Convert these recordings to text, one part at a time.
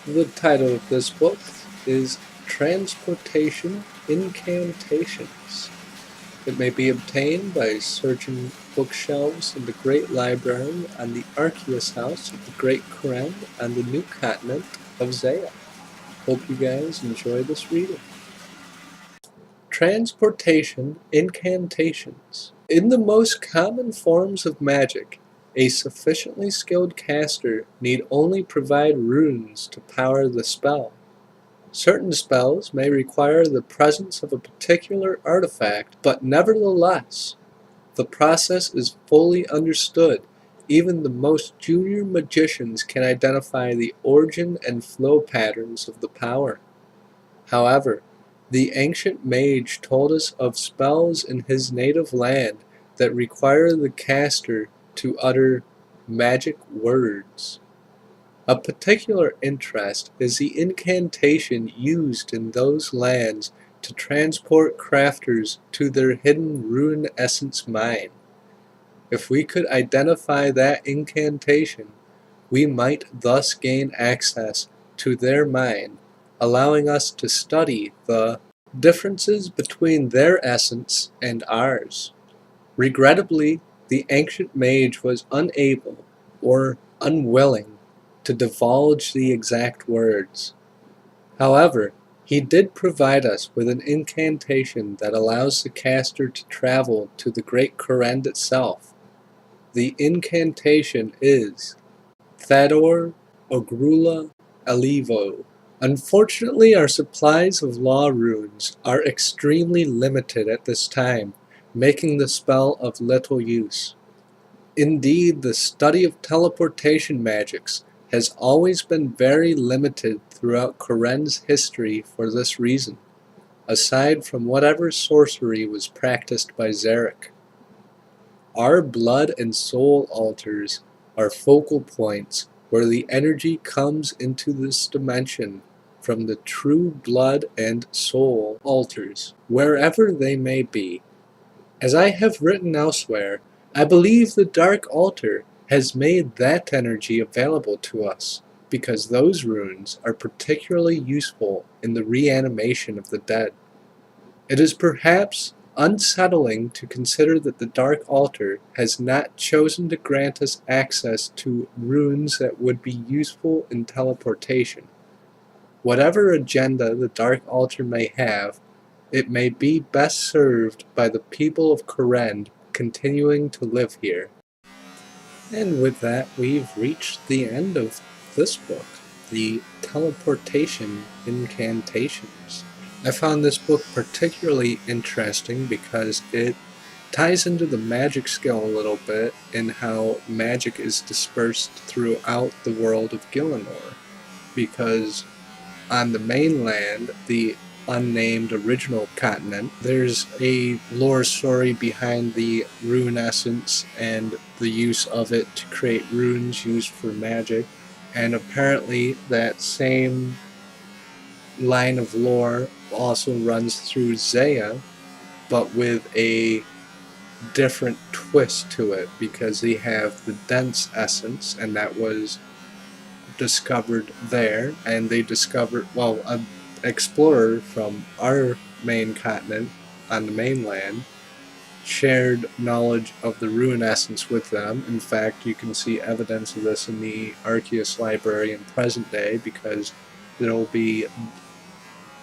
The title of this book is Transportation Incantations. It may be obtained by searching bookshelves in the Great Library on the Arceuus house of the Great Kourend on the new continent of Zeah. Hope you guys enjoy this reading. Transportation Incantations. In the most common forms of magic, a sufficiently skilled caster need only provide runes to power the spell. Certain spells may require the presence of a particular artifact, but nevertheless, the process is fully understood. Even the most junior magicians can identify the origin and flow patterns of the power. However, the ancient mage told us of spells in his native land that require the caster to utter magic words. Of particular interest is the incantation used in those lands to transport crafters to their hidden rune essence mine. If we could identify that incantation, we might thus gain access to their mine, allowing us to study the differences between their essence and ours. Regrettably, the ancient mage was unable or unwilling to divulge the exact words. However, he did provide us with an incantation that allows the caster to travel to the Great Kourend itself. The incantation is Thador Ogrula Alivo. Unfortunately, our supplies of law runes are extremely limited at this time, making the spell of little use. Indeed, the study of teleportation magics has always been very limited throughout Kourend's history for this reason, aside from whatever sorcery was practiced by Zarek. Our blood and soul altars are focal points where the energy comes into this dimension from the true blood and soul altars, wherever they may be. As I have written elsewhere, I believe the Dark Altar has made that energy available to us, because those runes are particularly useful in the reanimation of the dead. It is perhaps unsettling to consider that the Dark Altar has not chosen to grant us access to runes that would be useful in teleportation. Whatever agenda the Dark Altar may have, it may be best served by the people of Kourend continuing to live here. And with that, we've reached the end of this book, the Teleportation Incantations. I found this book particularly interesting because it ties into the magic skill a little bit and how magic is dispersed throughout the world of Gielinor. Because on the mainland, the unnamed original continent, there's a lore story behind the rune essence and the use of it to create runes used for magic, and apparently that same line of lore also runs through Zeah, but with a different twist to it, because they have the dense essence, and that was discovered there, and they discovered, well, an explorer from our main continent on the mainland shared knowledge of the rune essence with them. In fact, you can see evidence of this in the Arceuus library in present day, because there will be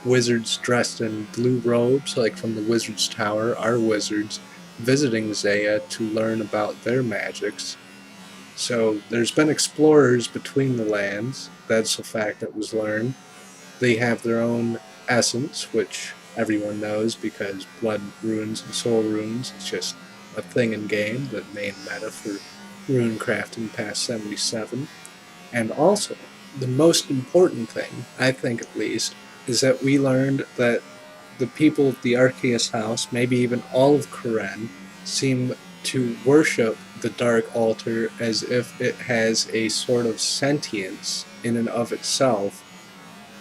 wizards dressed in blue robes, like from the Wizard's Tower, our wizards, visiting Zeah to learn about their magics. So there's been explorers between the lands. That's a fact that was learned. They have their own essence, which everyone knows because blood runes and soul runes is just a thing in game, the main meta for runecrafting past 77. And also, the most important thing, I think at least, is that we learned that the people of the Arceuus house, maybe even all of Kourend, seem to worship the Dark Altar as if it has a sort of sentience in and of itself,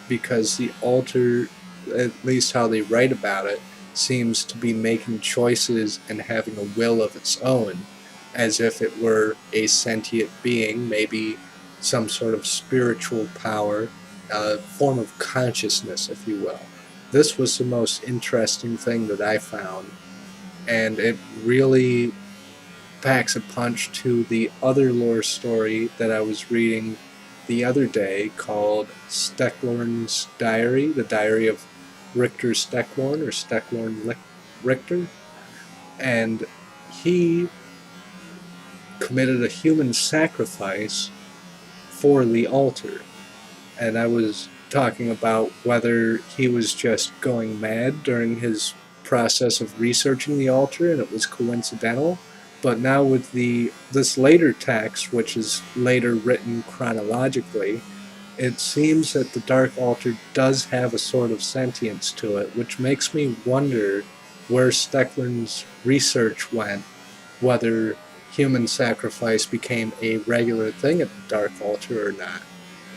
because the altar, at least how they write about it, seems to be making choices and having a will of its own, as if it were a sentient being, maybe some sort of spiritual power a form of consciousness, if you will. This was the most interesting thing that I found, and it really packs a punch to the other lore story that I was reading the other day called Stecklorn's Diary, the Diary of Richter Stecklorn, or Stecklorn Richter. And he committed a human sacrifice for the altar. And I was talking about whether he was just going mad during his process of researching the altar and it was coincidental. But now with this later text, which is later written chronologically, it seems that the Dark Altar does have a sort of sentience to it, which makes me wonder where Stecklorn's research went, whether human sacrifice became a regular thing at the Dark Altar or not.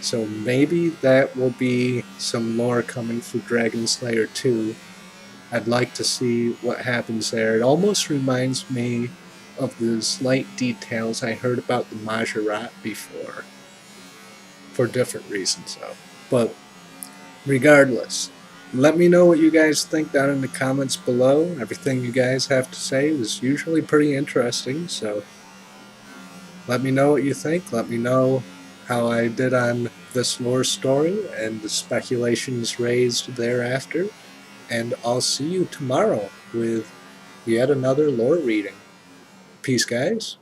So maybe that will be some lore coming for Dragon Slayer 2. I'd like to see what happens there. It almost reminds me of the slight details I heard about the Majorat before, for different reasons though. But regardless, let me know what you guys think down in the comments below. Everything you guys have to say was usually pretty interesting, so let me know what you think. Let me know how I did on this lore story and the speculations raised thereafter. And I'll see you tomorrow with yet another lore reading. Peace, guys.